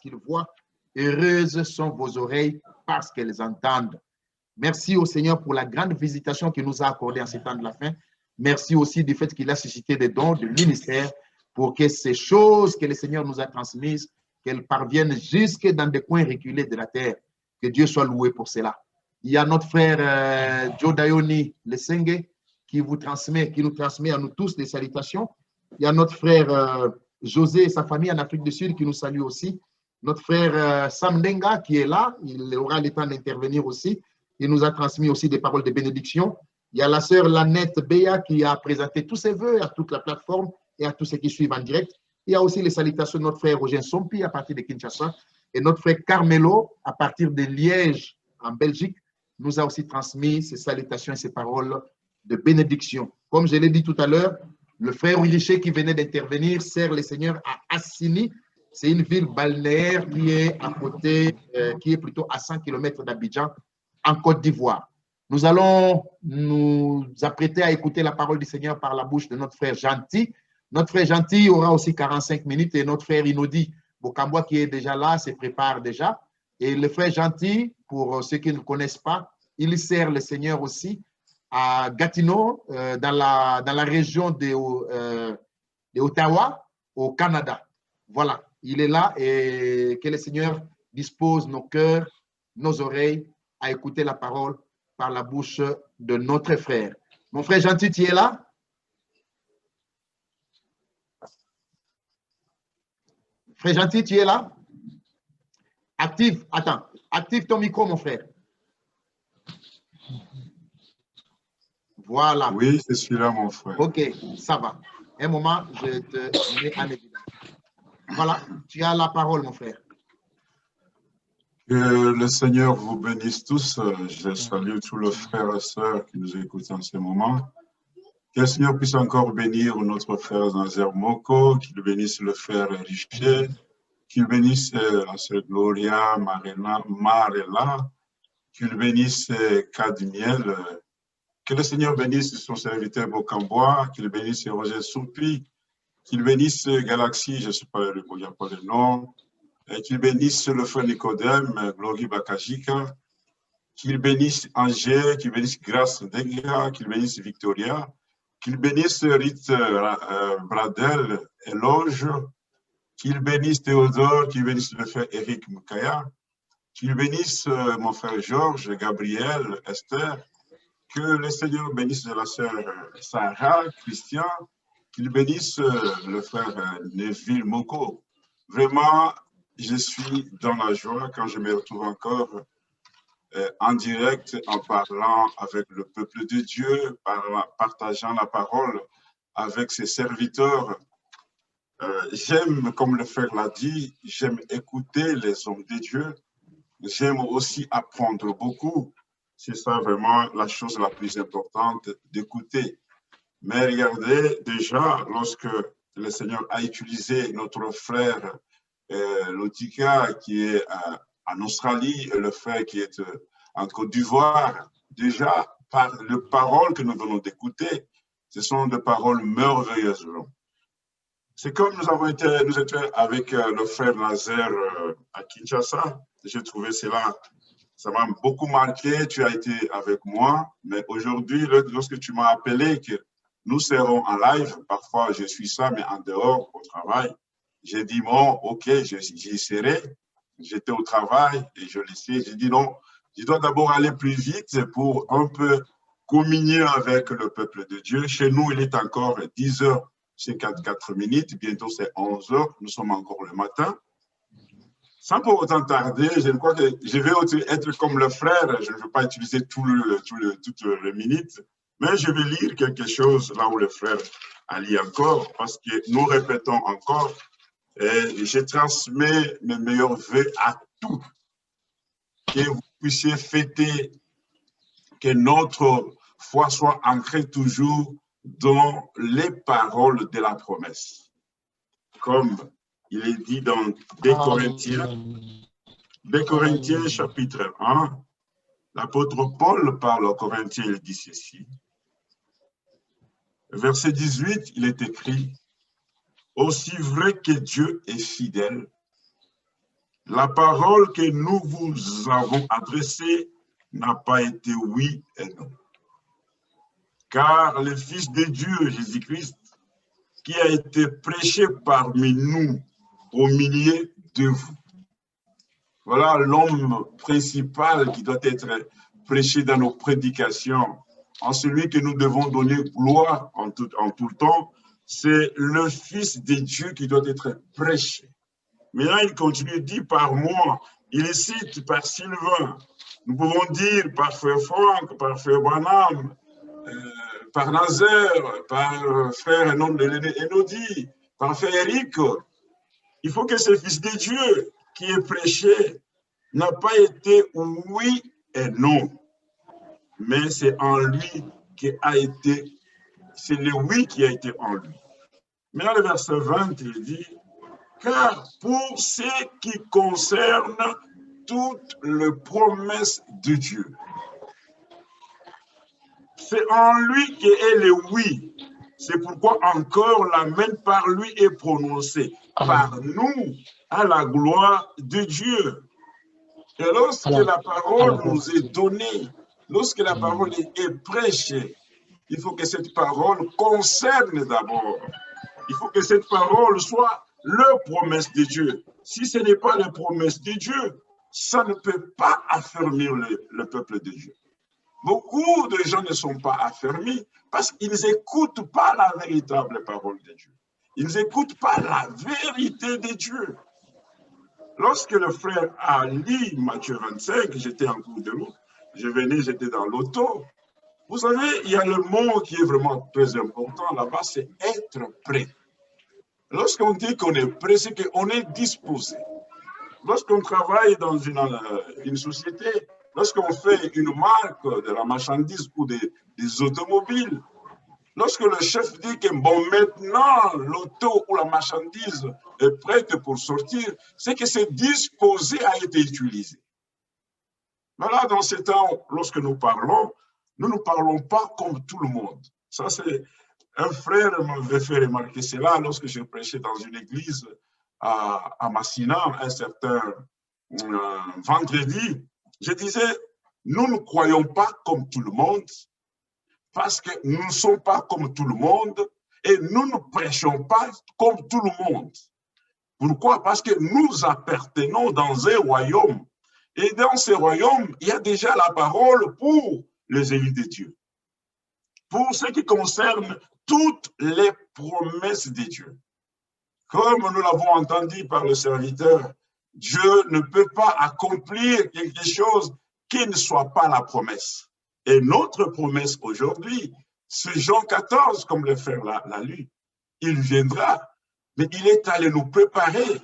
qu'ils voient. Heureuses sont vos oreilles parce qu'elles entendent. Merci au Seigneur pour la grande visitation qu'il nous a accordée en ces temps de la fin. Merci aussi du fait qu'il a suscité des dons de ministère pour que ces choses que le Seigneur nous a transmises, qu'elles parviennent jusque dans des coins reculés de la terre. Que Dieu soit loué pour cela. Il y a notre frère Joe Dayoni Lesenge qui nous transmet à nous tous des salutations. Il y a notre frère José et sa famille en Afrique du Sud qui nous salue aussi. Notre frère Sam Denga qui est là, il aura le temps d'intervenir aussi. Il nous a transmis aussi des paroles de bénédiction. Il y a la sœur Lanette Beya qui a présenté tous ses vœux à toute la plateforme et à tous ceux qui suivent en direct. Il y a aussi les salutations de notre frère Roger Sompi à partir de Kinshasa et notre frère Carmelo à partir de Liège en Belgique nous a aussi transmis ses salutations et ses paroles de bénédiction. Comme je l'ai dit tout à l'heure, le frère Richer qui venait d'intervenir sert le Seigneur à Assini. C'est une ville balnéaire qui est à côté, qui est plutôt à 100 km d'Abidjan, en Côte d'Ivoire. Nous allons nous apprêter à écouter la parole du Seigneur par la bouche de notre frère Gentil. Notre frère Gentil aura aussi 45 minutes et notre frère Inodi Bokamboa qui est déjà là se prépare déjà. Et le frère Gentil, pour ceux qui ne connaissent pas, il sert le Seigneur aussi à Gatineau, dans la région de Ottawa, au Canada. Voilà, il est là et que le Seigneur dispose nos cœurs, nos oreilles à écouter la parole par la bouche de notre frère. Mon frère Gentil, tu es là? Frère Gentil, tu es là? Active, attends, active ton micro, mon frère. Voilà. Oui, je suis là, mon frère. Ok, ça va. Un moment, je te mets en évidence. Voilà, tu as la parole, mon frère. Que le Seigneur vous bénisse tous. Je salue tous les frères et sœurs qui nous écoutent en ce moment. Que le Seigneur puisse encore bénir notre frère Nazer Moko, qu'il bénisse le frère Richer, qu'il bénisse la sœur Gloria Marella, qu'il bénisse Kadmiel, que le Seigneur bénisse son serviteur Bokamboa, qu'il bénisse Roger Soupi, qu'il bénisse Galaxy, je ne sais pas, il n'y a pas le nom, qu'il bénisse le frère Nicodème, Glory Bakajika, qu'il bénisse Angers, qu'il bénisse Grâce Dega, qu'il bénisse Victoria, qu'il bénisse Rit Bradel, Éloge, qu'il bénisse Théodore, qu'il bénisse le frère Eric Mukaya, qu'il bénisse mon frère Georges, Gabriel, Esther, que le Seigneur bénisse la sœur Sarah, Christian, qu'il bénisse le frère Neville Moko. Vraiment, je suis dans la joie quand je me retrouve encore en direct, en parlant avec le peuple de Dieu, partageant la parole avec ses serviteurs. J'aime, comme le frère l'a dit, j'aime écouter les hommes de Dieu. J'aime aussi apprendre beaucoup. C'est ça vraiment la chose la plus importante, d'écouter. Mais regardez, déjà, lorsque le Seigneur a utilisé notre frère Lotika, qui est en Australie, et le frère qui est en Côte d'Ivoire, déjà, par les paroles que nous venons d'écouter, ce sont des paroles merveilleuses. C'est comme nous étions avec le frère Nazer à Kinshasa. J'ai trouvé cela, ça m'a beaucoup marqué. Tu as été avec moi, mais aujourd'hui, lorsque tu m'as appelé, que nous serons en live, parfois je suis ça, mais en dehors, au travail, j'ai dit, bon, ok, j'y serai. J'étais au travail et je laissais, j'ai dit non, je dois d'abord aller plus vite pour un peu communier avec le peuple de Dieu. Chez nous, il est encore 10h54 minutes, bientôt c'est 11h, nous sommes encore le matin. Sans pour autant tarder, je crois que je vais être comme le frère, je ne veux pas utiliser toutes les minutes, mais je vais lire quelque chose là où le frère a lu encore, parce que nous répétons encore, et je transmets mes meilleurs vœux à tous, que vous puissiez fêter, que notre foi soit ancrée toujours dans les paroles de la promesse. Comme il est dit dans 2 Corinthiens chapitre 1, l'apôtre Paul parle aux Corinthiens, il dit ceci. Verset 18, il est écrit, « Aussi vrai que Dieu est fidèle, La parole que nous vous avons adressée n'a pas été oui et non. Car le Fils de Dieu, Jésus-Christ, qui a été prêché parmi nous au milieu de vous. Voilà l'homme principal qui doit être prêché dans nos prédications, en celui que nous devons donner gloire en tout le temps. C'est le Fils de Dieu qui doit être prêché. Maintenant, il continue, il dit par moi, il cite par Sylvain. Nous pouvons dire par Frère Franck, par Frère Branham, par Nazaire, par Frère Nom de Enodi, par Frère Eric. Il faut que ce Fils de Dieu qui est prêché n'a pas été oui et non, mais c'est en lui qui a été, c'est le oui qui a été en lui. Maintenant, le verset 20, il dit, car pour ce qui concerne toutes les promesses de Dieu, c'est en lui qui est le oui. C'est pourquoi encore l'amen par lui est prononcé par nous à la gloire de Dieu. Et lorsque la parole nous est donnée, lorsque la parole est prêchée, il faut que cette parole concerne d'abord. Il faut que cette parole soit la promesse de Dieu. Si ce n'est pas la promesse de Dieu, ça ne peut pas affermir le peuple de Dieu. Beaucoup de gens ne sont pas affermis parce qu'ils n'écoutent pas la véritable parole de Dieu. Ils n'écoutent pas la vérité de Dieu. Lorsque le frère a lu Matthieu 25, j'étais en cours de route, j'étais dans l'auto. Vous savez, il y a le mot qui est vraiment très important là-bas, c'est être prêt. Lorsqu'on dit qu'on est prêt, c'est qu'on est disposé. Lorsqu'on travaille dans une société, lorsqu'on fait une marque de la marchandise ou des automobiles, lorsque le chef dit que bon, maintenant l'auto ou la marchandise est prête pour sortir, c'est que c'est disposé à être utilisé. Voilà, dans ce temps, lorsque nous ne parlons pas comme tout le monde. Ça, c'est un frère m'avait fait remarquer cela lorsque je prêchais dans une église à Massina, un certain vendredi. Je disais, nous ne croyons pas comme tout le monde, parce que nous ne sommes pas comme tout le monde et nous ne prêchons pas comme tout le monde. Pourquoi? Parce que nous appartenons dans un royaume. Et dans ce royaume, il y a déjà la parole pour les élus de Dieu. Pour ce qui concerne toutes les promesses de Dieu. Comme nous l'avons entendu par le serviteur, Dieu ne peut pas accomplir quelque chose qui ne soit pas la promesse. Et notre promesse aujourd'hui, c'est Jean 14, comme le frère l'a lu. Il viendra, mais il est allé nous préparer.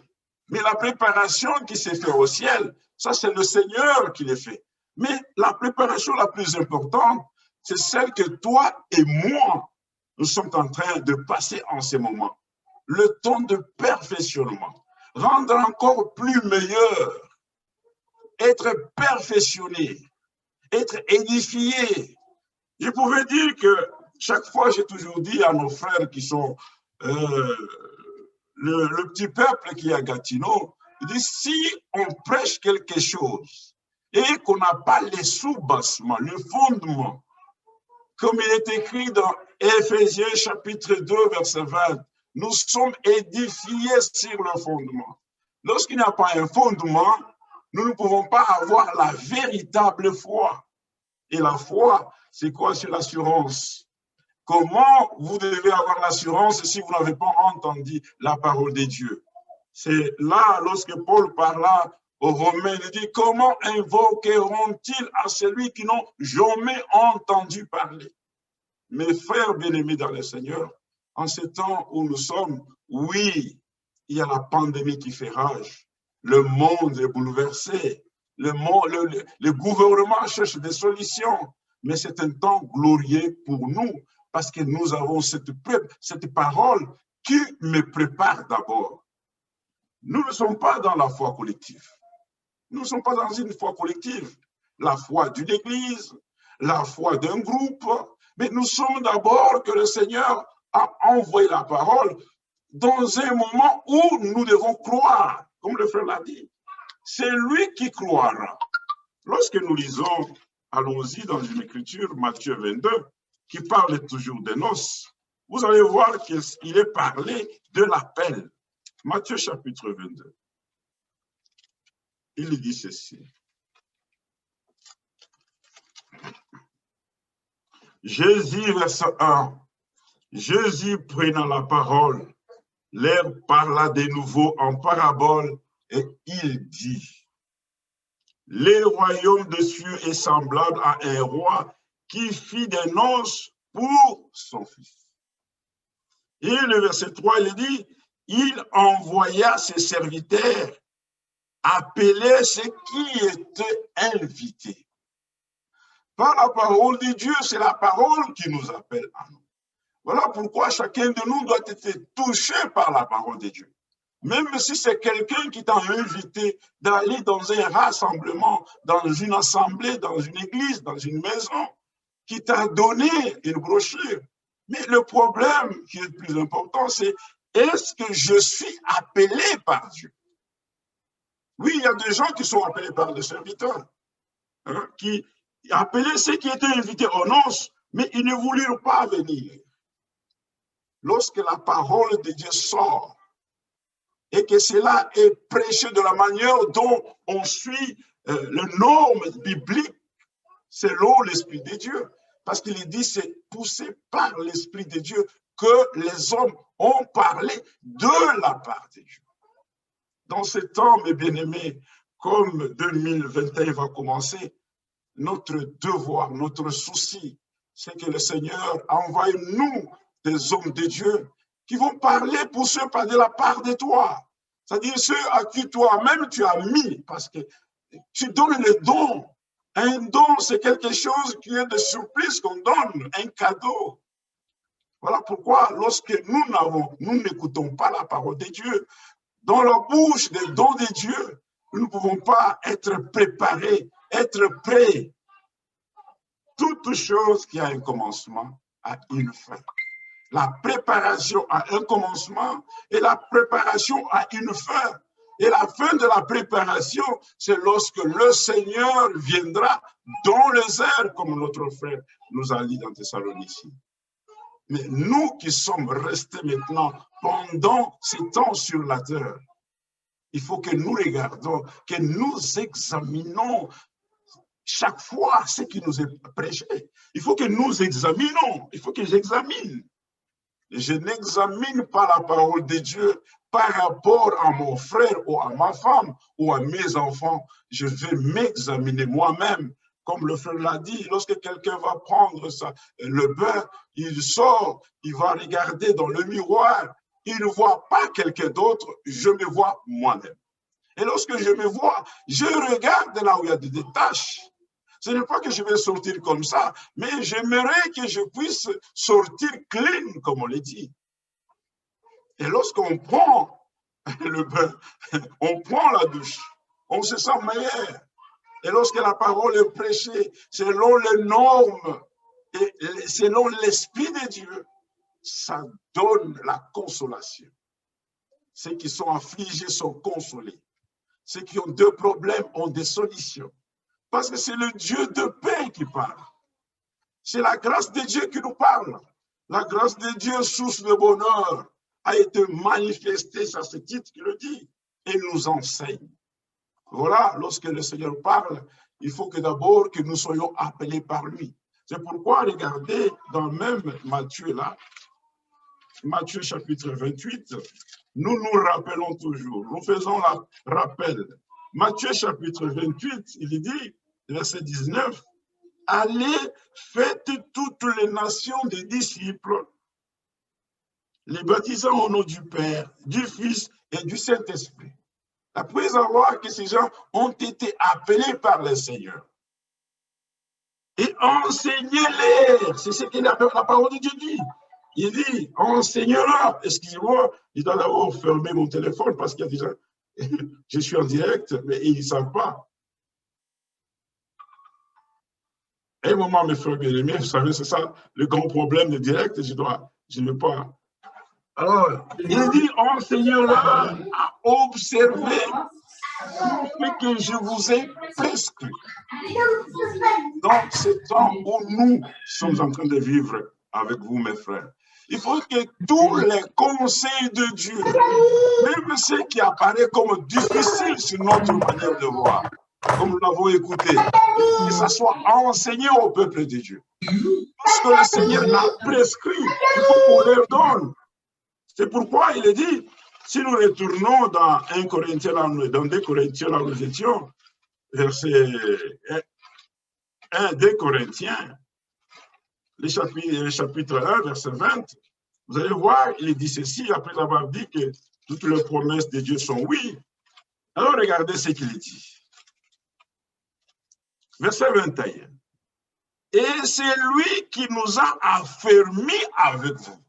Mais la préparation qui s'est faite au ciel, ça c'est le Seigneur qui l'a fait. Mais la préparation la plus importante, c'est celle que toi et moi, nous sommes en train de passer en ce moment. Le temps de perfectionnement, rendre encore plus meilleur, être perfectionné, être édifié. Je pouvais dire que chaque fois, j'ai toujours dit à nos frères qui sont le petit peuple qui est à Gatineau, je dis, si on prêche quelque chose et qu'on n'a pas les sous-bassements, le fondement, comme il est écrit dans Éphésiens chapitre 2, verset 20, nous sommes édifiés sur le fondement. Lorsqu'il n'y a pas un fondement, nous ne pouvons pas avoir la véritable foi. Et la foi, c'est quoi? C'est l'assurance. Comment vous devez avoir l'assurance si vous n'avez pas entendu la parole de Dieu? C'est là, lorsque Paul parla aux Romains, il dit, comment invoqueront-ils à celui qui n'ont jamais entendu parler? Mes frères bien-aimés dans le Seigneur, en ce temps où nous sommes, oui, il y a la pandémie qui fait rage. Le monde est bouleversé. Le gouvernement cherche des solutions. Mais c'est un temps glorieux pour nous parce que nous avons cette parole qui me prépare d'abord. Nous ne sommes pas dans la foi collective. Nous ne sommes pas dans une foi collective. La foi d'une église, la foi d'un groupe. Mais nous sommes d'abord que le Seigneur a envoyé la parole dans un moment où nous devons croire, comme le frère l'a dit. c'est lui qui croira. Lorsque nous lisons, allons-y dans une écriture, Matthieu 22, qui parle toujours des noces, vous allez voir qu'il est parlé de l'appel. Matthieu chapitre 22. Il dit ceci. Jésus, verset 1, Jésus prenant la parole, leur parla de nouveau en parabole et il dit, le royaume de cieux est semblable à un roi qui fit des noces pour son fils. Et le verset 3, il dit, il envoya ses serviteurs appeler ceux qui étaient invités. Par la parole de Dieu, c'est la parole qui nous appelle à nous. Voilà pourquoi chacun de nous doit être touché par la parole de Dieu. Même si c'est quelqu'un qui t'a invité d'aller dans un rassemblement, dans une assemblée, dans une église, dans une maison, qui t'a donné une brochure. Mais le problème qui est le plus important, c'est est-ce que je suis appelé par Dieu? Oui, il y a des gens qui sont appelés par des serviteurs, hein, qui appelaient ceux qui étaient invités aux noces, mais ils ne voulurent pas venir. Lorsque la parole de Dieu sort et que cela est prêché de la manière dont on suit les normes bibliques selon l'Esprit de Dieu, parce qu'il dit c'est poussé par l'Esprit de Dieu que les hommes ont parlé de la part de Dieu. Dans ce temps, mes bien-aimés, comme 2021 va commencer, notre devoir, notre souci, c'est que le Seigneur envoie nous des hommes de Dieu qui vont parler pour ceux par de la part de toi. C'est-à-dire ceux à qui toi-même tu as mis, parce que tu donnes le don. Un don, c'est quelque chose qui est de surprise qu'on donne, un cadeau. Voilà pourquoi lorsque nous n'écoutons pas la parole de Dieu, dans la bouche des dons de Dieu, nous ne pouvons pas être préparés, être prêts. Toute chose qui a un commencement a une fin. La préparation a un commencement et la préparation a une fin. Et la fin de la préparation, c'est lorsque le Seigneur viendra dans les airs, comme notre frère nous a dit dans Thessaloniciens. Mais nous qui sommes restés maintenant pendant ces temps sur la terre, il faut que nous regardons, que nous examinons chaque fois ce qui nous est prêché. Il faut que nous examinons, il faut que j'examine. Je n'examine pas la parole de Dieu par rapport à mon frère ou à ma femme ou à mes enfants. Je vais m'examiner moi-même. Comme le frère l'a dit, lorsque quelqu'un va prendre le bain, il sort, il va regarder dans le miroir, il ne voit pas quelqu'un d'autre, je me vois moi-même. Et lorsque je me vois, je regarde là où il y a des taches. Ce n'est pas que je vais sortir comme ça, mais j'aimerais que je puisse sortir clean, comme on le dit. Et lorsqu'on prend le bain, on prend la douche, on se sent meilleur. Et lorsque la parole est prêchée selon les normes et selon l'Esprit de Dieu, ça donne la consolation. Ceux qui sont affligés sont consolés. Ceux qui ont des problèmes ont des solutions. Parce que c'est le Dieu de paix qui parle. C'est la grâce de Dieu qui nous parle. La grâce de Dieu, source de bonheur, a été manifestée, ça c'est titre qui le dit, et nous enseigne. Voilà, lorsque le Seigneur parle, il faut que d'abord que nous soyons appelés par lui. C'est pourquoi, regardez, dans même Matthieu là, Matthieu chapitre 28, nous nous rappelons toujours, nous faisons le rappel. Matthieu chapitre 28, il dit, verset 19, « Allez, faites toutes les nations des disciples, les baptisant au nom du Père, du Fils et du Saint-Esprit. » Après avoir que ces gens ont été appelés par le Seigneur. Et enseignez-les, c'est ce que la parole de Dieu dit. Il dit, enseignera. Excusez-moi, il doit d'abord fermer mon téléphone parce qu'il y a déjà, je suis en direct, mais ils ne savent pas. Un moment, mes frères bien-aimés, vous savez, c'est ça le grand problème de direct, je ne veux pas. Alors, il dit, enseignera à observer ce que je vous ai prescrit. Dans ce temps où nous sommes en train de vivre avec vous, mes frères, il faut que tous les conseils de Dieu, même ce qui apparaît comme difficile sur notre manière de voir, comme nous l'avons écouté, que ça soit enseigné au peuple de Dieu. Tout ce que le Seigneur a prescrit, il faut qu'on leur donne. C'est pourquoi il est dit, si nous retournons dans 1 Corinthiens, dans 2 Corinthiens, là où nous étions, verset 1, 2 Corinthiens, le chapitre 1, verset 20, vous allez voir, il dit ceci, après avoir dit que toutes les promesses de Dieu sont oui. Alors regardez ce qu'il dit. Verset 21. Et c'est lui qui nous a affermis avec vous.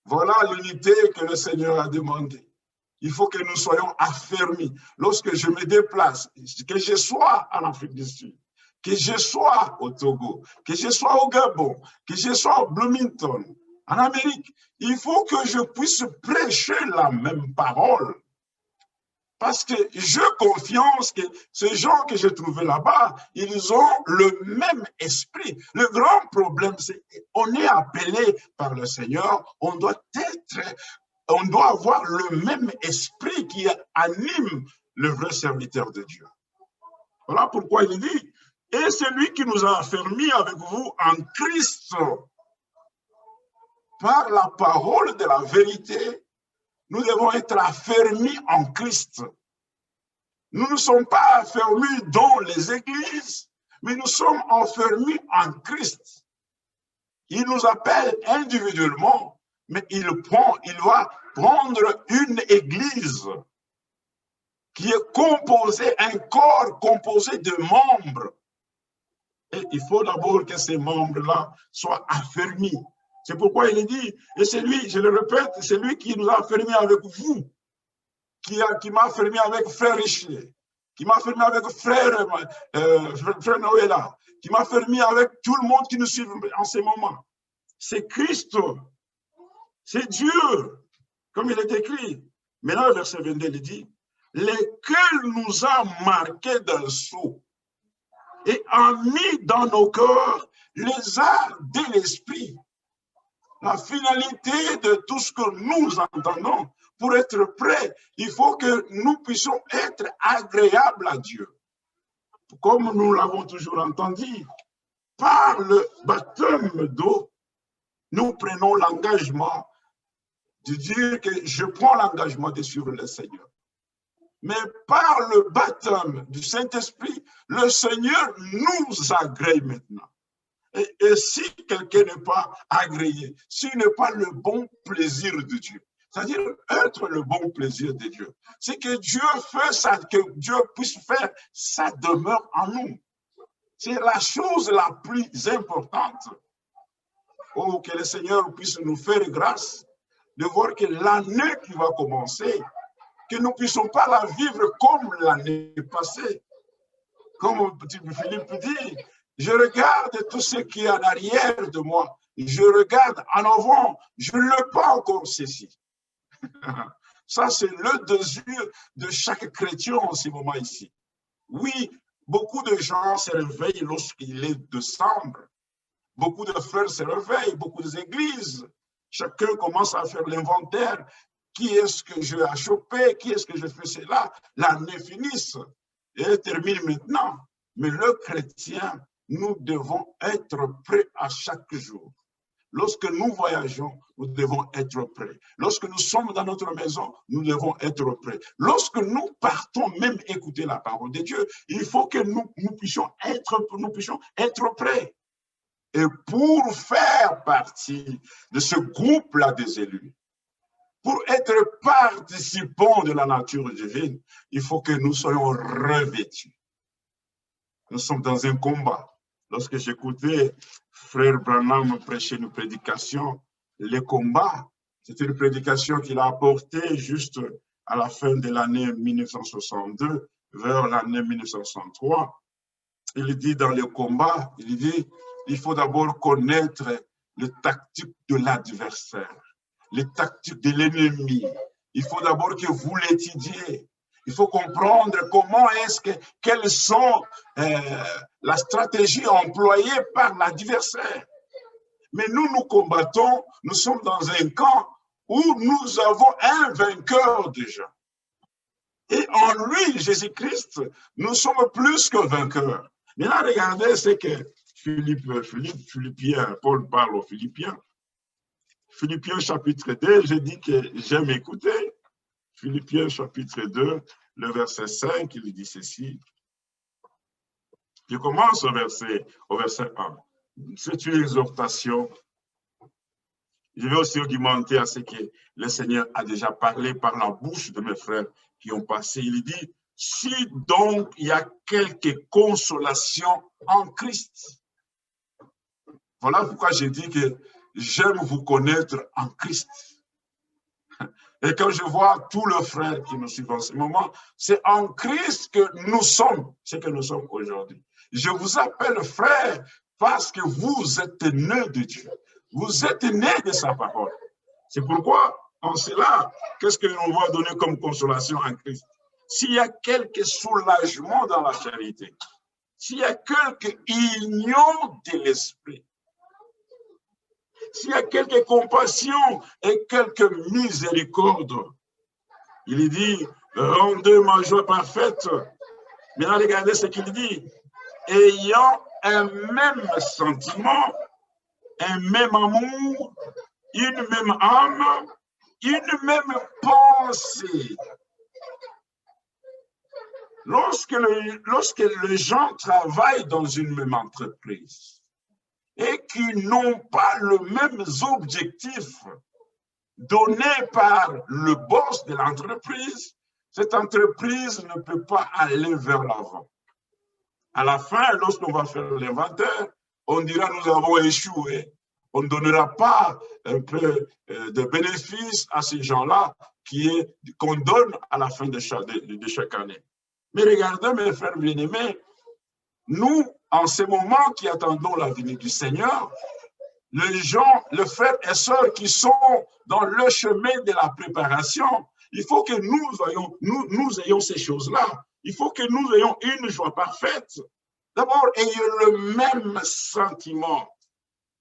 Voilà l'unité que le Seigneur a demandé. Il faut que nous soyons affermis. Lorsque je me déplace, que je sois en Afrique du Sud, que je sois au Togo, que je sois au Gabon, que je sois au Bloomington, en Amérique, il faut que je puisse prêcher la même parole. Parce que j'ai confiance que ces gens que j'ai trouvés là-bas, ils ont le même esprit. Le grand problème, c'est qu'on est appelé par le Seigneur, on doit avoir le même esprit qui anime le vrai serviteur de Dieu. Voilà pourquoi il dit, et c'est lui qui nous a affermis avec vous en Christ, par la parole de la vérité. Nous devons être affermis en Christ. Nous ne sommes pas affermis dans les églises, mais nous sommes affermis en Christ. Il nous appelle individuellement, mais il va prendre une église qui est composée, un corps composé de membres. Et il faut d'abord que ces membres-là soient affermis. C'est pourquoi il dit, et c'est lui, je le répète, c'est lui qui nous a affermis avec vous, qui m'a affermi avec frère Richelieu, qui m'a affermi avec frère Noëlla, qui m'a affermi avec tout le monde qui nous suit en ce moment. C'est Christ, c'est Dieu, comme il est écrit. Maintenant, le verset 22, il dit, lesquels nous a marqués d'un sceau et a mis dans nos cœurs les arts de l'esprit. La finalité de tout ce que nous entendons, pour être prêts, il faut que nous puissions être agréables à Dieu. Comme nous l'avons toujours entendu, par le baptême d'eau, nous prenons l'engagement de dire que je prends l'engagement de suivre le Seigneur. Mais par le baptême du Saint-Esprit, le Seigneur nous agrée maintenant. Et si quelqu'un n'est pas agréé, s'il n'est pas le bon plaisir de Dieu, c'est-à-dire être le bon plaisir de Dieu, c'est que Dieu fait ça, que Dieu puisse faire sa demeure en nous. C'est la chose la plus importante. Oh, que le Seigneur puisse nous faire grâce de voir que l'année qui va commencer, que nous ne puissions pas la vivre comme l'année passée. Comme petit Philippe dit, je regarde tout ce qui est en arrière de moi. Je regarde en avant. Je ne l'ai pas encore ceci. Ça, c'est le désir de chaque chrétien en ce moment ici. Oui, beaucoup de gens se réveillent lorsqu'il est décembre. Beaucoup de frères se réveillent, beaucoup d'églises. Chacun commence à faire l'inventaire. Qui est-ce que je vais choper? Qui est-ce que je fais cela? L'année finisse et elle termine maintenant. Mais le chrétien, nous devons être prêts à chaque jour. Lorsque nous voyageons, nous devons être prêts. Lorsque nous sommes dans notre maison, nous devons être prêts. Lorsque nous partons même écouter la parole de Dieu, il faut que nous puissions être prêts. Et pour faire partie de ce groupe-là des élus, pour être participants de la nature divine, il faut que nous soyons revêtus. Nous sommes dans un combat. Lorsque j'écoutais Frère Branham prêcher une prédication, le combat, c'était une prédication qu'il a apportée juste à la fin de l'année 1962, vers l'année 1963. Il dit dans le combat, il dit, il faut d'abord connaître les tactiques de l'adversaire, les tactiques de l'ennemi. Il faut d'abord que vous l'étudiez. Il faut comprendre comment est-ce que, quelles sont la stratégie employée par l'adversaire. Mais nous combattons, nous sommes dans un camp où nous avons un vainqueur déjà. Et en lui, Jésus-Christ, nous sommes plus que vainqueurs. Mais là, regardez ce que Philippiens, Paul parle aux Philippiens. Philippiens chapitre 2, j'ai dit que j'aime écouter. Philippiens chapitre 2, le verset 5, il dit ceci. Je commence au verset 1. C'est une exhortation. Je vais aussi augmenter à ce que le Seigneur a déjà parlé par la bouche de mes frères qui ont passé. Il dit, si donc il y a quelque consolation en Christ. Voilà pourquoi j'ai dit que j'aime vous connaître en Christ. Et quand je vois tous les frères qui nous suivent en ce moment, c'est en Christ que nous sommes ce que nous sommes aujourd'hui. Je vous appelle frère parce que vous êtes nés de Dieu. Vous êtes nés de sa parole. C'est pourquoi, en cela, qu'est-ce que l'on va donner comme consolation en Christ? S'il y a quelque soulagement dans la charité, s'il y a quelque union de l'esprit, s'il y a quelque compassion et quelque miséricorde, il dit, rendez ma joie parfaite. Maintenant, regardez ce qu'il dit. Ayant un même sentiment, un même amour, une même âme, une même pensée. Lorsque les gens travaillent dans une même entreprise et qui n'ont pas le même objectif donné par le boss de l'entreprise, cette entreprise ne peut pas aller vers l'avant. À la fin, lorsqu'on va faire l'inventaire, on dira nous avons échoué. On ne donnera pas un peu de bénéfices à ces gens-là qu'on donne à la fin de chaque année. Mais regardez, mes frères bien-aimés, nous, en ce moment qui attendons la venue du Seigneur, les gens, les frères et sœurs qui sont dans le chemin de la préparation, il faut que nous ayons ces choses-là. Il faut que nous ayons une joie parfaite. D'abord, ayons le même sentiment,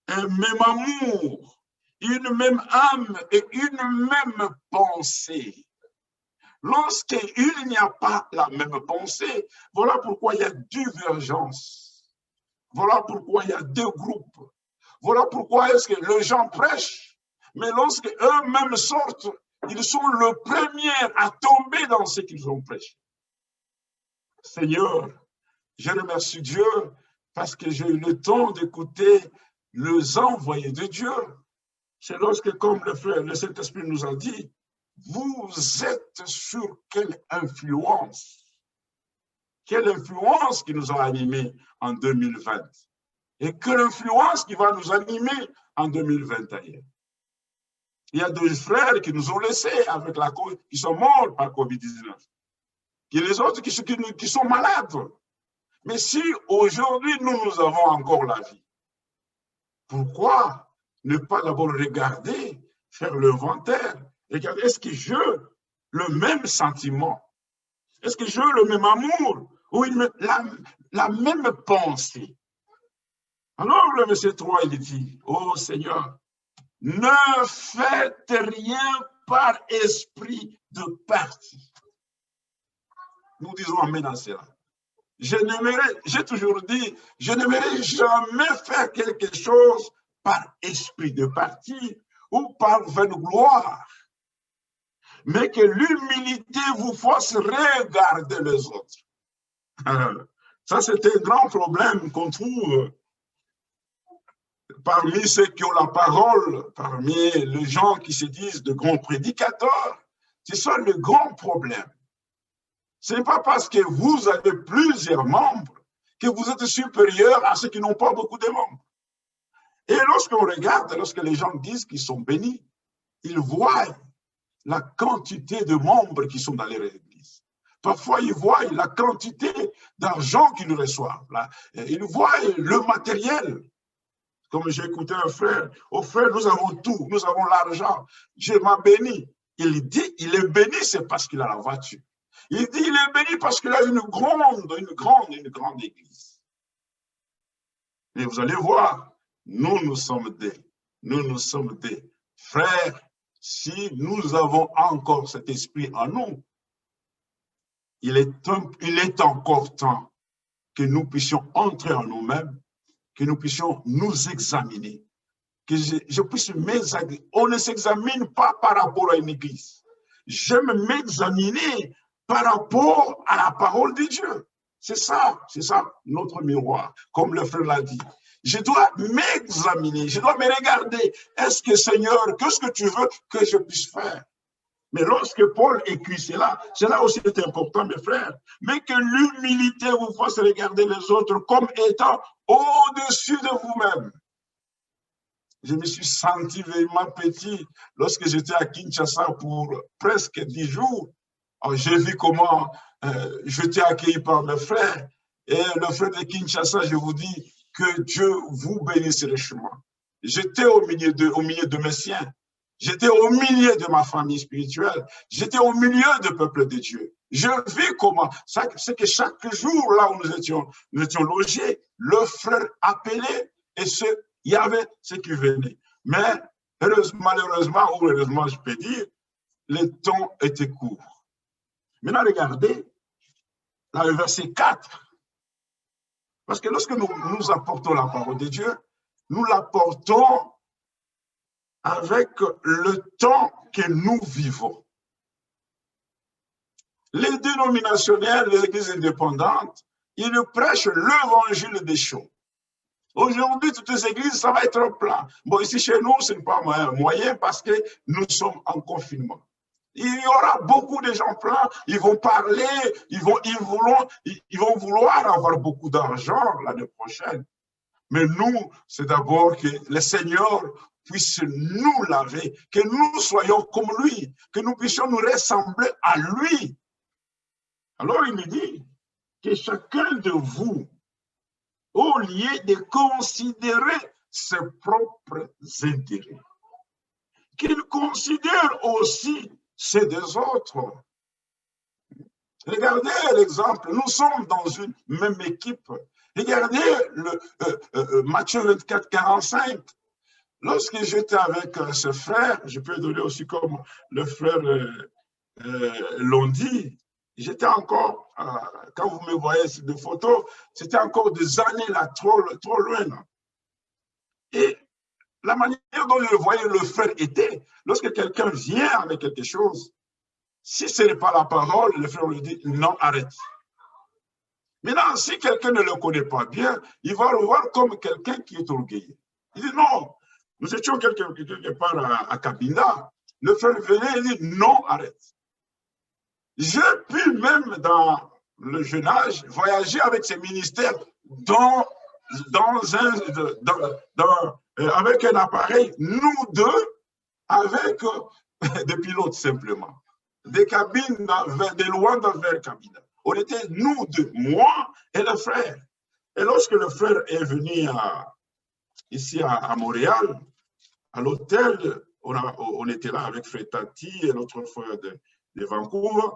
un même amour, une même âme et une même pensée. Lorsqu'il n'y a pas la même pensée, voilà pourquoi il y a divergence. Voilà pourquoi il y a deux groupes. Voilà pourquoi est-ce que les gens prêchent, mais lorsque eux-mêmes sortent, ils sont les premiers à tomber dans ce qu'ils ont prêché. Seigneur, je remercie Dieu parce que j'ai eu le temps d'écouter les envoyés de Dieu. C'est lorsque, comme le Saint-Esprit nous a dit, vous êtes sur quelle influence? Quelle influence qui nous a animés en 2020? Et quelle influence qui va nous animer en 2021? Il y a deux frères qui nous ont laissés avec qui sont morts par COVID-19. Il y a les autres qui sont malades. Mais si aujourd'hui nous avons encore la vie, pourquoi ne pas d'abord regarder, faire l'inventaire, regarder est-ce que j'ai le même sentiment? Est-ce que j'ai le même amour? Ou la même pensée? Alors le verset 3, il dit, oh Seigneur, ne faites rien par esprit de parti. Nous disons amen à cela. J'ai toujours dit, je n'aimerais jamais faire quelque chose par esprit de parti ou par vaine gloire, mais que l'humilité vous fasse regarder les autres. Ça, c'est un grand problème qu'on trouve parmi ceux qui ont la parole, parmi les gens qui se disent de grands prédicateurs. C'est ça le grand problème. Ce n'est pas parce que vous avez plusieurs membres que vous êtes supérieur à ceux qui n'ont pas beaucoup de membres. Et lorsqu'on regarde, lorsque les gens disent qu'ils sont bénis, ils voient la quantité de membres qui sont dans les églises. Parfois, ils voient la quantité d'argent qu'ils reçoivent. Ils voient le matériel. Comme j'ai écouté un frère, au frère, nous avons tout, nous avons l'argent. Dieu m'a béni. Il dit, il est béni, c'est parce qu'il a la voiture. Il dit, il est béni parce qu'il a une grande église. Et vous allez voir, nous sommes des frères. Si nous avons encore cet esprit en nous, il est encore temps que nous puissions entrer en nous-mêmes, que nous puissions nous examiner, que je puisse m'examiner. On ne s'examine pas par rapport à une église. J'aime m'examiner par rapport à la parole de Dieu. C'est ça notre miroir, comme le frère l'a dit. Je dois m'examiner, je dois me regarder. Est-ce que Seigneur, qu'est-ce que tu veux que je puisse faire? Mais lorsque Paul écrit cela aussi est important, mes frères, mais que l'humilité vous fasse regarder les autres comme étant au-dessus de vous-même. Je me suis senti vraiment petit lorsque j'étais à Kinshasa pour presque 10 jours. J'ai vu comment j'étais accueilli par mes frères. Et le frère de Kinshasa, je vous dis que Dieu vous bénisse richement. J'étais au milieu de mes siens. J'étais au milieu de ma famille spirituelle. J'étais au milieu du peuple de Dieu. Je vis comment. C'est que chaque jour, là où nous étions logés, le frère appelait et il y avait ce qui venait. Mais malheureusement, ou heureusement, je peux dire, le temps était court. Maintenant, regardez, là, le verset 4. Parce que lorsque nous apportons la parole de Dieu, nous l'apportons avec le temps que nous vivons. Les dénominationnels, les églises indépendantes, ils prêchent l'évangile des choses. Aujourd'hui, toutes les églises, ça va être plein. Bon, ici chez nous, ce n'est pas moyen parce que nous sommes en confinement. Il y aura beaucoup de gens pleins, ils vont parler, ils vont vouloir avoir beaucoup d'argent l'année prochaine. Mais nous, c'est d'abord que le Seigneur puisse nous laver, que nous soyons comme lui, que nous puissions nous ressembler à lui. Alors il me dit que chacun de vous, au lieu de considérer ses propres intérêts, qu'il considère aussi ceux des autres. Regardez l'exemple, nous sommes dans une même équipe. Regardez Matthieu 24, 45. Lorsque j'étais avec ce frère, je peux donner aussi comme le frère l'ont dit, j'étais encore, quand vous me voyez sur des photos, c'était encore des années là, trop loin. Là. Et la manière dont je voyais le frère était, lorsque quelqu'un vient avec quelque chose, si ce n'est pas la parole, le frère lui dit non, arrête. Maintenant, si quelqu'un ne le connaît pas bien, il va le voir comme quelqu'un qui est orgueilleux. Il dit non. Nous étions quelque part à Kabinda. Le frère venait et dit non, arrête. J'ai pu même dans le jeune âge voyager avec ces ministères avec un appareil, nous deux, avec des pilotes simplement. Des cabines de Luanda vers Kabinda. On était nous deux, moi et le frère. Et lorsque le frère est venu ici à Montréal, à l'hôtel, on était là avec Frère Tati et notre frère de Vancouver.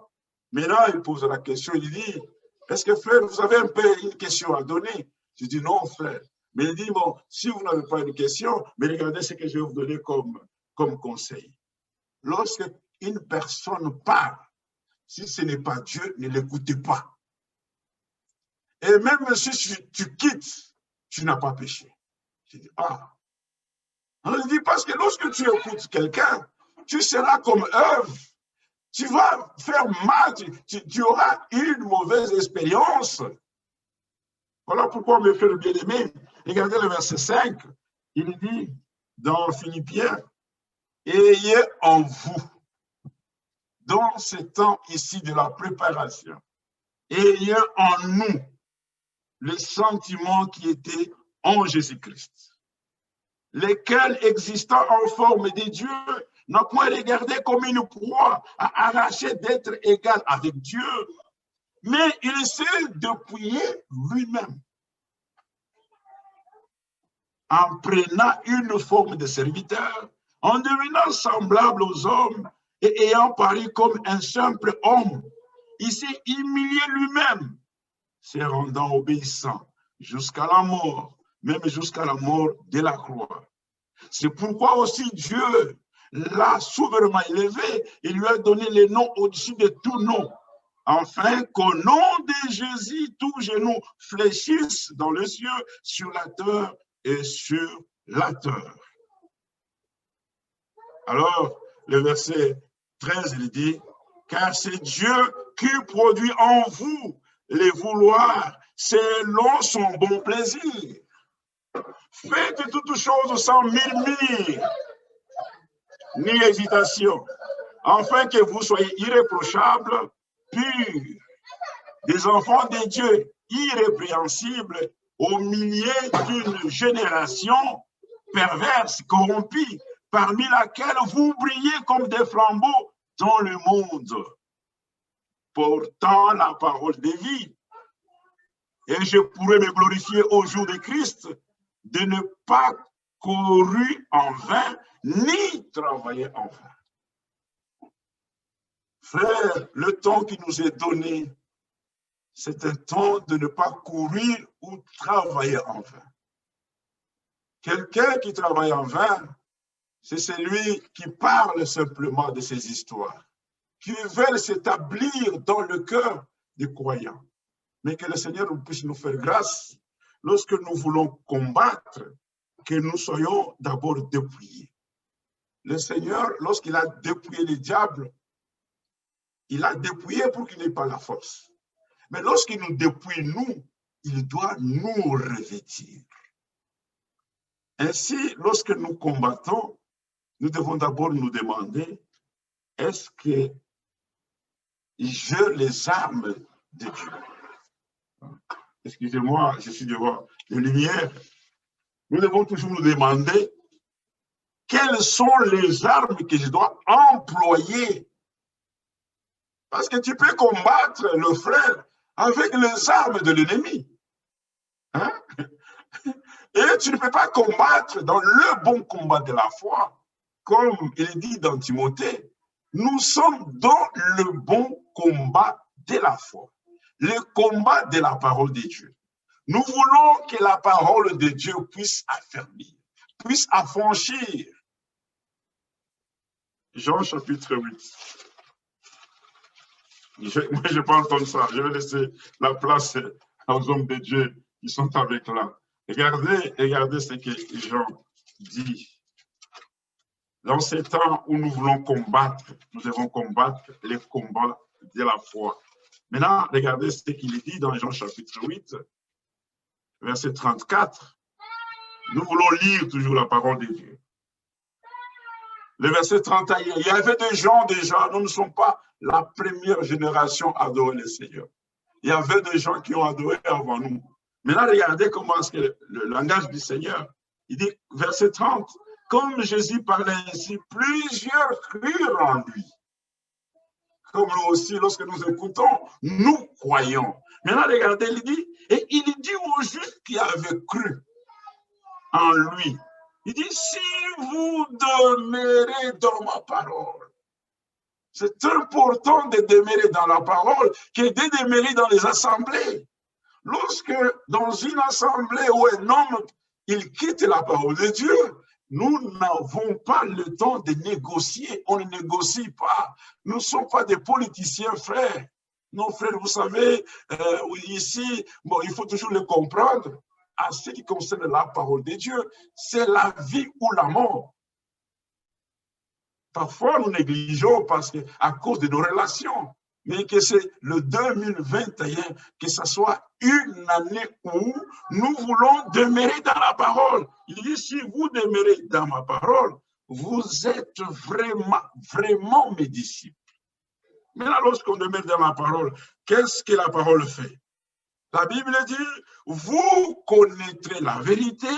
Maintenant, il pose la question, il dit, est-ce que frère, vous avez un peu une question à donner? Je dis non, frère. Mais il dit, bon, si vous n'avez pas une question, mais regardez ce que je vais vous donner comme conseil. Lorsque une personne parle, si ce n'est pas Dieu, ne l'écoutez pas. Et même si tu quittes, tu n'as pas péché. Je dis, ah. On dit parce que lorsque tu écoutes quelqu'un, tu seras comme Ève. Tu vas faire mal, tu auras une mauvaise expérience. Voilà pourquoi, mes frères bien-aimés, regardez le verset 5, il dit dans Philippiens, ayez en vous, dans ce temps ici de la préparation, ayez en nous le sentiment qui était en Jésus-Christ, lesquels existant en forme de Dieu, n'a point regardé comme une proie à arracher d'être égal avec Dieu, mais il s'est dépouillé lui-même en prenant une forme de serviteur, en devenant semblable aux hommes et ayant paru comme un simple homme. il s'est humilié lui-même, se rendant obéissant jusqu'à la mort, même jusqu'à la mort de la croix. C'est pourquoi aussi Dieu l'a souverainement élevé et lui a donné les noms au-dessus de tout nom, afin qu'au nom de Jésus, tout genou fléchisse dans les cieux, sur la terre et sur la terre. Alors, le verset 13, il dit, « Car c'est Dieu qui produit en vous les vouloirs selon son bon plaisir. Faites toutes choses sans murmure, ni hésitation, afin que vous soyez irréprochables, purs, des enfants de Dieu, irrépréhensibles, au milieu d'une génération perverse, corrompue, parmi laquelle vous brillez comme des flambeaux dans le monde, portant la parole de vie. Et je pourrais me glorifier au jour de Christ de ne pas courir en vain, ni travailler en vain. » Frère, le temps qui nous est donné, c'est un temps de ne pas courir ou travailler en vain. Quelqu'un qui travaille en vain, c'est celui qui parle simplement de ces histoires, qui veulent s'établir dans le cœur des croyants. Mais que le Seigneur puisse nous faire grâce lorsque nous voulons combattre, que nous soyons d'abord dépouillés. Le Seigneur, lorsqu'il a dépouillé le diable, il a dépouillé pour qu'il n'ait pas la force. Mais lorsqu'il nous dépouille, nous, il doit nous revêtir. Ainsi, lorsque nous combattons, nous devons d'abord nous demander, est-ce que j'ai les armes de Dieu? Excusez-moi, je suis devant les lumières. Nous devons toujours nous demander quelles sont les armes que je dois employer. Parce que tu peux combattre le frère avec les armes de l'ennemi. Hein? Et tu ne peux pas combattre dans le bon combat de la foi. Comme il dit dans Timothée, nous sommes dans le bon combat de la foi. Le combat de la parole de Dieu. Nous voulons que la parole de Dieu puisse affermir, puisse affranchir. Jean chapitre 8. Moi, je ne vais pas entendre ça. Je vais laisser la place aux hommes de Dieu qui sont avec là. Regardez ce que Jean dit. Dans ces temps où nous voulons combattre, nous devons combattre les combats de la foi. Maintenant, regardez ce qu'il dit dans Jean chapitre 8, verset 34. Nous voulons lire toujours la parole de Dieu. Le verset 31, il y avait des gens déjà, nous ne sommes pas la première génération à adorer le Seigneur. Il y avait des gens qui ont adoré avant nous. Maintenant, regardez comment est-ce que le langage du Seigneur, il dit, verset 30, comme Jésus parlait ainsi, plusieurs crurent en lui. Comme nous aussi, lorsque nous écoutons, nous croyons. Maintenant, regardez, il dit, et il dit aux Juifs qui avaient cru en lui, il dit, si vous demeurez dans ma parole, c'est important de demeurer dans la parole que de demeurer dans les assemblées. Lorsque dans une assemblée où un homme, il quitte la parole de Dieu, nous n'avons pas le temps de négocier. On ne négocie pas. Nous ne sommes pas des politiciens, frères. Non, frères, vous savez, ici, bon, il faut toujours le comprendre. À ce qui concerne la parole de Dieu, c'est la vie ou la mort. Parfois, nous négligeons parce que, à cause de nos relations, mais que c'est le 2021, que ce soit une année où nous voulons demeurer dans la parole. Il dit, si vous demeurez dans ma parole, vous êtes vraiment mes disciples. Maintenant, lorsqu'on demeure dans la parole, qu'est-ce que la parole fait? La Bible dit, vous connaîtrez la vérité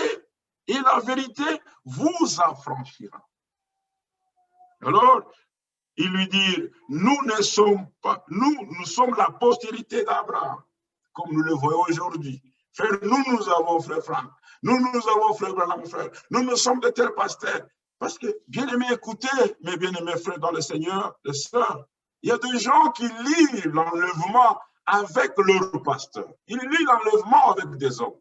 et la vérité vous affranchira. Alors, il lui dit, nous ne sommes pas, nous sommes la postérité d'Abraham, comme nous le voyons aujourd'hui. Frère, nous avons frère Franck, nous avons frère Branham, frère, nous sommes de tels pasteurs. Parce que, bien aimé, écoutez, mes bien-aimés frères dans le Seigneur, les sœurs, Il y a des gens qui lient l'enlèvement avec leur pasteur. Ils lient l'enlèvement avec des hommes.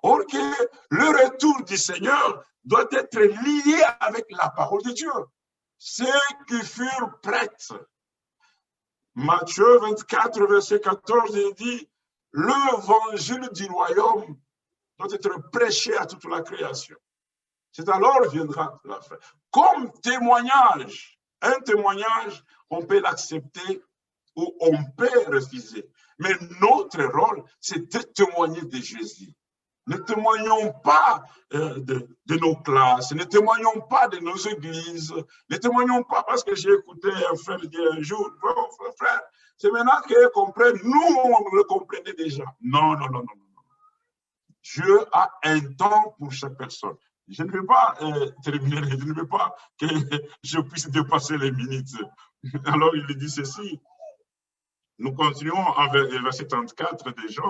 Or que le retour du Seigneur doit être lié avec la parole de Dieu. Ceux qui furent prêtres. Matthieu 24, verset 14, il dit, l'évangile du royaume doit être prêché à toute la création. C'est alors viendra la fin. Comme témoignage, un témoignage, on peut l'accepter ou on peut refuser. Mais notre rôle, c'est de témoigner de Jésus. Ne témoignons pas de nos classes, ne témoignons pas de nos églises, ne témoignons pas parce que j'ai écouté un frère dire un jour, frère, c'est maintenant qu'ils comprennent, nous on le comprenait déjà. Non, non, non, non, non. Dieu a un temps pour chaque personne. Je ne vais pas terminer, je ne veux pas que je puisse dépasser les minutes. Alors il dit ceci, nous continuons en verset 34 déjà.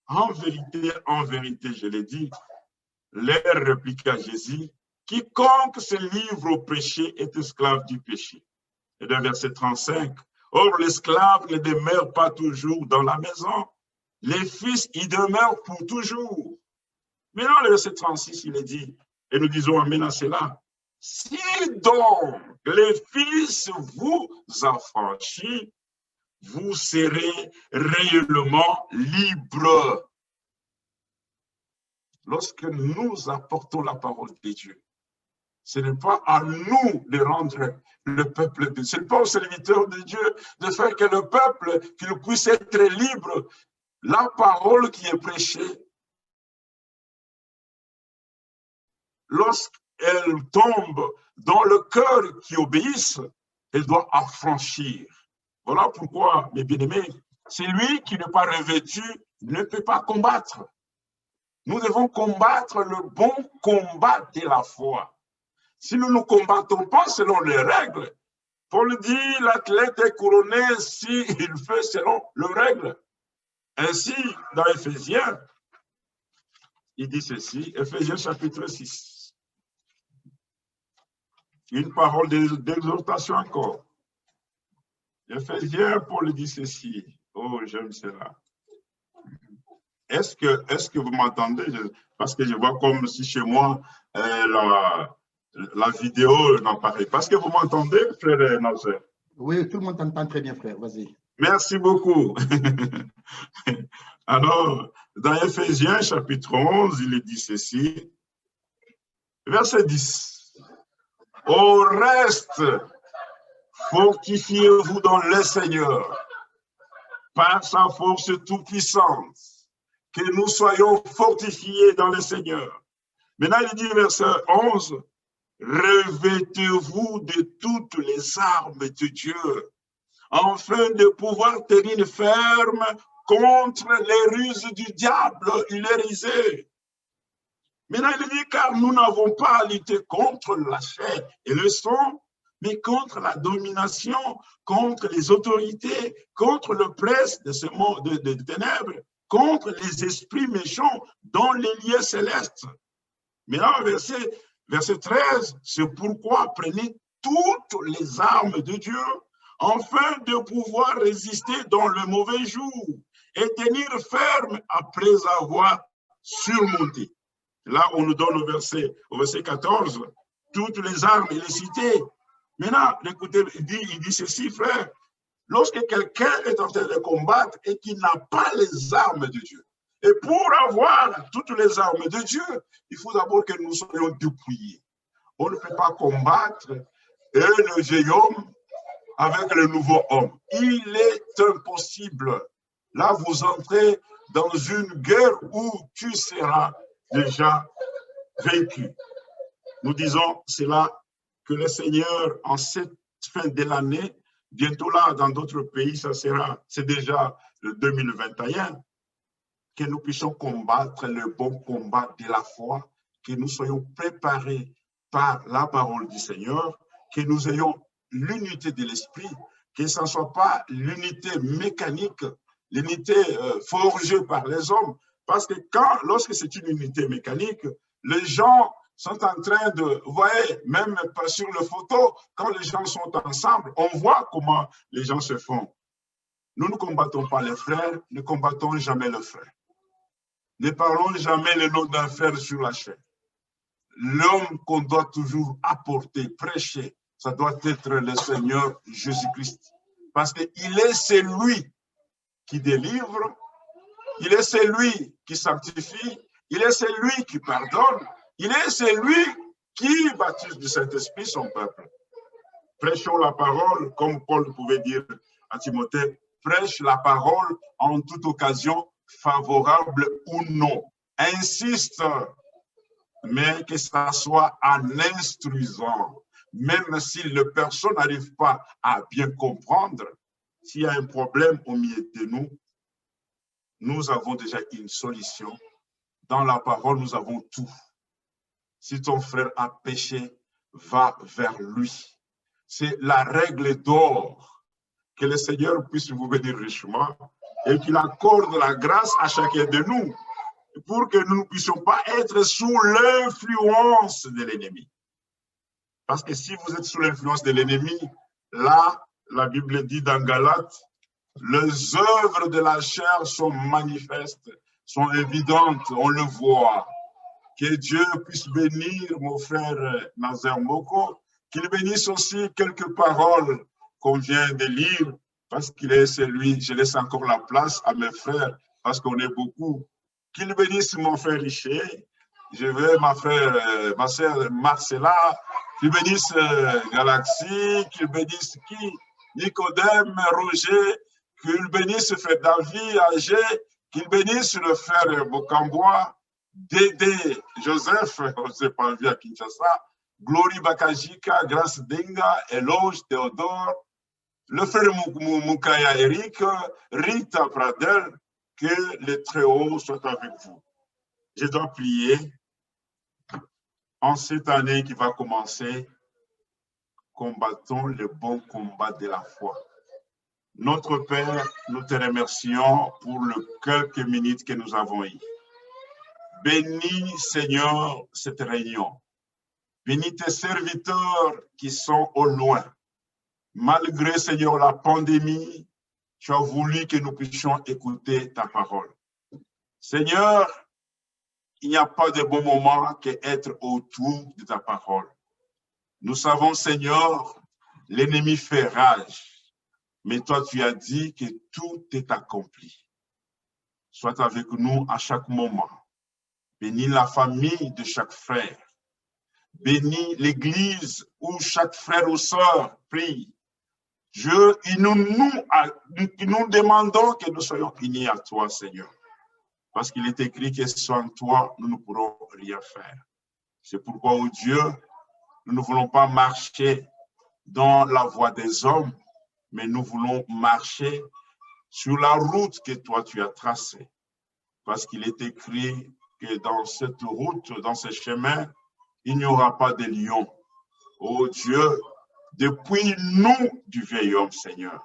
En vérité, je l'ai dit, leur répliqua Jésus, quiconque se livre au péché est esclave du péché. Et dans verset 35, or l'esclave ne demeure pas toujours dans la maison, les fils y demeurent pour toujours. Maintenant, le verset 36, il est dit, et nous disons amen à cela, si donc les fils vous affranchissent, vous serez réellement libres. Lorsque nous apportons la parole de Dieu, ce n'est pas à nous de rendre le peuple de Dieu, ce n'est pas aux serviteurs de Dieu de faire que le peuple qu'il puisse être libre. La parole qui est prêchée, lorsqu'elle tombe dans le cœur qui obéisse, elle doit affranchir. Voilà pourquoi, mes bien-aimés, celui qui n'est pas revêtu ne peut pas combattre. Nous devons combattre le bon combat de la foi. Si nous ne combattons pas selon les règles, Paul dit, l'athlète est couronné s'il fait selon les règles. Ainsi, dans Éphésiens, il dit ceci, Éphésiens chapitre 6. Une parole d'exhortation encore. Éphésiens, Paul dit ceci. Oh, j'aime cela. Est-ce que vous m'entendez? Parce que je vois comme si chez moi, la vidéo n'apparaît pas. Est-ce que vous m'entendez, frère Nazer? Oui, tout le monde t'entend très bien, frère. Vas-y. Merci beaucoup. Alors, dans Éphésiens, chapitre 11, il est dit ceci. Verset 10. Au reste, fortifiez-vous dans le Seigneur, par sa force toute-puissante, que nous soyons fortifiés dans le Seigneur. Maintenant, il dit, verset 11, revêtez-vous de toutes les armes de Dieu, afin de pouvoir tenir ferme contre les ruses du diable, il est rusé. Maintenant, il dit, car nous n'avons pas à lutter contre la chair et le sang, mais contre la domination, contre les autorités, contre le prince de ce monde de ténèbres, contre les esprits méchants dans les lieux célestes. Maintenant, verset 13, c'est pourquoi prenez toutes les armes de Dieu, afin de pouvoir résister dans le mauvais jour et tenir ferme après avoir surmonté. Là, on nous donne au verset 14, toutes les armes, il est cité. Maintenant, écoutez, il dit ceci, frère, lorsque quelqu'un est en train de combattre et qu'il n'a pas les armes de Dieu, et pour avoir toutes les armes de Dieu, il faut d'abord que nous soyons dépouillés. On ne peut pas combattre le vieil homme avec le nouveau homme. Il est impossible. Là, vous entrez dans une guerre où tu seras déjà vaincu. Nous disons cela que le Seigneur, en cette fin de l'année, bientôt là, dans d'autres pays, c'est déjà le 2021, que nous puissions combattre le bon combat de la foi, que nous soyons préparés par la parole du Seigneur, que nous ayons l'unité de l'esprit, que ce ne soit pas l'unité mécanique, l'unité forgée par les hommes, parce que lorsque c'est une unité mécanique, les gens sont en train de, vous voyez, même sur les photos, quand les gens sont ensemble, on voit comment les gens se font. Nous ne combattons pas les frères, ne combattons jamais le frère. Ne parlons jamais le nom d'un frère sur la chaîne. L'homme qu'on doit toujours apporter, prêcher, ça doit être le Seigneur Jésus-Christ. Parce qu'il est celui qui délivre, il est celui qui sanctifie, il est celui qui pardonne, il est celui qui baptise du Saint-Esprit son peuple. Prêchons la parole, comme Paul pouvait dire à Timothée, prêche la parole en toute occasion, favorable ou non. Insiste, mais que ça soit en instruisant. Même si la personne n'arrive pas à bien comprendre, s'il y a un problème au milieu de nous, nous avons déjà une solution. Dans la parole, nous avons tout. Si ton frère a péché, va vers lui. C'est la règle d'or. Que le Seigneur puisse vous bénir richement et qu'il accorde la grâce à chacun de nous pour que nous ne puissions pas être sous l'influence de l'ennemi. Parce que si vous êtes sous l'influence de l'ennemi, là, la Bible dit dans Galates, les œuvres de la chair sont manifestes, sont évidentes, on le voit. Que Dieu puisse bénir mon frère Nazer Moko, qu'il bénisse aussi quelques paroles qu'on vient de lire, parce qu'il est celui, je laisse encore la place à mes frères, parce qu'on est beaucoup. Qu'il bénisse mon frère Richer, je veux ma sœur Marcella, qu'il bénisse Galaxie, qu'il bénisse qui? Nicodème, Roger, qu'il bénisse frère David, Agé, qu'il bénisse le frère Bokambois, Dédé, Joseph, on ne s'est pas vu à Kinshasa, Glory Bakajika, Grâce Denga, Eloge, Théodore, le frère Moukaya Eric, Rita Pradel, que le Très-Haut soit avec vous. Je dois prier en cette année qui va commencer. Combattons le bon combat de la foi. Notre Père, nous te remercions pour les quelques minutes que nous avons eues. Bénis, Seigneur, cette réunion. Bénis tes serviteurs qui sont au loin. Malgré, Seigneur, la pandémie, tu as voulu que nous puissions écouter ta parole. Seigneur, il n'y a pas de bon moment qu'être autour de ta parole. Nous savons, Seigneur, l'ennemi fait rage, mais toi, tu as dit que tout est accompli. Sois avec nous à chaque moment. Bénis la famille de chaque frère. Bénis l'église où chaque frère ou sœur prie. Nous demandons que nous soyons unis à toi, Seigneur. Parce qu'il est écrit que sans toi, nous ne pourrons rien faire. C'est pourquoi, oh Dieu, nous ne voulons pas marcher dans la voie des hommes, mais nous voulons marcher sur la route que toi, tu as tracée. Parce qu'il est écrit que dans cette route, dans ce chemin, il n'y aura pas de lion. Oh Dieu, depuis nous du vieil homme, Seigneur,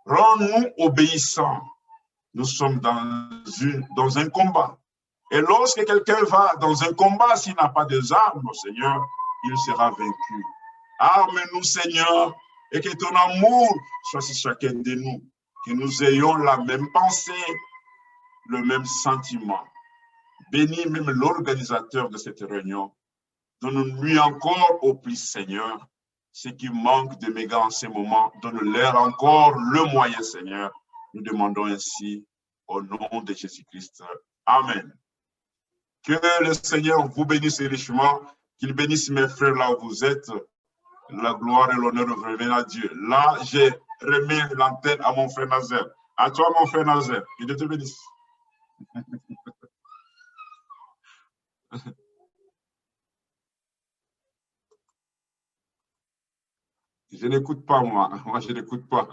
rends-nous obéissants. Nous sommes dans un combat. Et lorsque quelqu'un va dans un combat, s'il n'a pas des armes, Seigneur, il sera vaincu. Arme-nous, Seigneur, et que ton amour soit sur chacun de nous, que nous ayons la même pensée, le même sentiment. Bénis même l'organisateur de cette réunion. Donne-lui encore au plus, Seigneur, ce qui manque de mes gars en ce moment. Donne-leur encore le moyen, Seigneur. Nous demandons ainsi au nom de Jésus-Christ. Amen. Que le Seigneur vous bénisse richement, qu'il bénisse mes frères là où vous êtes. La gloire et l'honneur reviennent à Dieu. Là, j'ai remis l'antenne à mon frère Nazer. À toi, mon frère Nazer. Que Dieu te bénisse. Je n'écoute pas, moi. Moi, je n'écoute pas.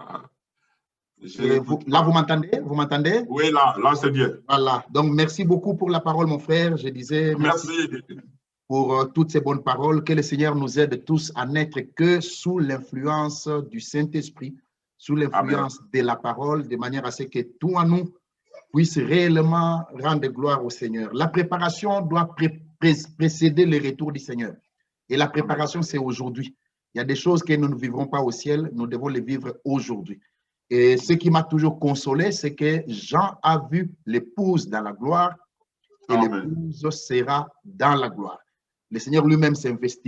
Là, vous m'entendez? Vous m'entendez? Oui, là c'est bien. Voilà. Donc, merci beaucoup pour la parole, mon frère. Je disais merci pour toutes ces bonnes paroles. Que le Seigneur nous aide tous à n'être que sous l'influence du Saint-Esprit, sous l'influence de la parole, de manière à ce que tout en nous puisse réellement rendre gloire au Seigneur. La préparation doit précéder le retour du Seigneur. Et la préparation, c'est aujourd'hui. Il y a des choses que nous ne vivrons pas au ciel, nous devons les vivre aujourd'hui. Et ce qui m'a toujours consolé, c'est que Jean a vu l'épouse dans la gloire et l'épouse sera dans la gloire. Le Seigneur lui-même s'investira